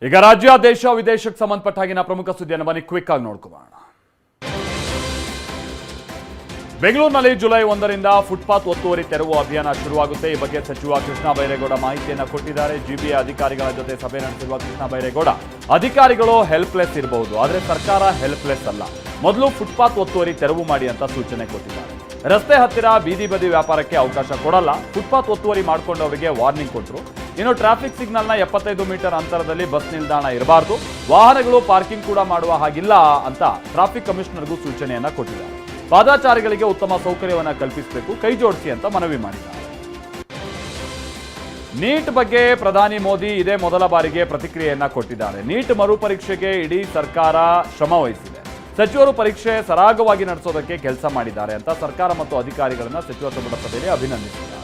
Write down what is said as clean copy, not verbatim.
ಈಗ ರಾಜ್ಯ ದೇಶ ವಿದೇಶಕ್ಕೆ ಸಂಬಂಧಪಟ್ಟ ಹಾಗಿನ ಪ್ರಮುಖ ಸುದ್ದಿಯನ್ನು ಬನ್ನಿ ಕ್ವಿಕ್ ಆಗಿ ನೋಡ್ಕೊಳ್ಳೋಣ. ಬೆಂಗಳೂರಿನಲ್ಲಿ ಜುಲೈ 1ರಿಂದ ಫುಟ್ಪಾತ್ ಒತ್ತುವರಿ ತೆರವು ಅಭಿಯಾನ ಶುರುವಾಗುತ್ತೆ. ಈ ಬಗ್ಗೆ ಸಚಿವ ಕೃಷ್ಣ ಬೈರೇಗೌಡ ಮಾಹಿತಿಯನ್ನು ಕೊಟ್ಟಿದ್ದಾರೆ. ಜಿಬಿಎ ಅಧಿಕಾರಿಗಳ ಜೊತೆ ಸಭೆ ನಡೆಸಿರುವ ಕೃಷ್ಣ ಬೈರೇಗೌಡ, ಅಧಿಕಾರಿಗಳು ಹೆಲ್ಪ್ಲೆಸ್ ಇರಬಹುದು, ಆದರೆ ಸರ್ಕಾರ ಹೆಲ್ಪ್ಲೆಸ್ ಅಲ್ಲ. ಮೊದಲು ಫುಟ್ಪಾತ್ ಒತ್ತುವರಿ ತೆರವು ಮಾಡಿ ಅಂತ ಸೂಚನೆ ಕೊಟ್ಟಿದ್ದಾರೆ. ರಸ್ತೆ ಹತ್ತಿರ ಬೀದಿ ಬದಿ ವ್ಯಾಪಾರಕ್ಕೆ ಅವಕಾಶ ಕೊಡಲ್ಲ, ಫುಟ್ಪಾತ್ ಒತ್ತುವರಿ ಮಾಡಿಕೊಂಡವರಿಗೆ ವಾರ್ನಿಂಗ್ ಕೊಟ್ಟರು. ಇನ್ನು ಟ್ರಾಫಿಕ್ ಸಿಗ್ನಲ್ನ 75 ಮೀಟರ್ ಅಂತರದಲ್ಲಿ ಬಸ್ ನಿಲ್ದಾಣ ಇರಬಾರ್ದು, ವಾಹನಗಳು ಪಾರ್ಕಿಂಗ್ ಕೂಡ ಮಾಡುವ ಹಾಗಿಲ್ಲ ಅಂತ ಟ್ರಾಫಿಕ್ ಕಮಿಷನರ್ಗೂ ಸೂಚನೆಯನ್ನ ಕೊಟ್ಟಿದ್ದಾರೆ. ಪಾದಚಾರಿಗಳಿಗೆ ಉತ್ತಮ ಸೌಕರ್ಯವನ್ನು ಕಲ್ಪಿಸಬೇಕು, ಕೈ ಜೋಡಿಸಿ ಅಂತ ಮನವಿ ಮಾಡಿದ್ದಾರೆ. ನೀಟ್ ಬಗ್ಗೆ ಪ್ರಧಾನಿ ಮೋದಿ ಇದೇ ಮೊದಲ ಬಾರಿಗೆ ಪ್ರತಿಕ್ರಿಯೆಯನ್ನ ಕೊಟ್ಟಿದ್ದಾರೆ. ನೀಟ್ ಮರುಪರೀಕ್ಷೆಗೆ ಇಡೀ ಸರ್ಕಾರ ಶ್ರಮ ವಹಿಸಿದೆ, ಸಚಿವರು ಪರೀಕ್ಷೆ ಸರಾಗವಾಗಿ ನಡೆಸೋದಕ್ಕೆ ಕೆಲಸ ಮಾಡಿದ್ದಾರೆ ಅಂತ ಸರ್ಕಾರ ಮತ್ತು ಅಧಿಕಾರಿಗಳನ್ನ ಸಚಿವ ಸಂಪುಟ ಸಭೆಯಲ್ಲಿ ಅಭಿನಂದಿಸಿದ್ದಾರೆ.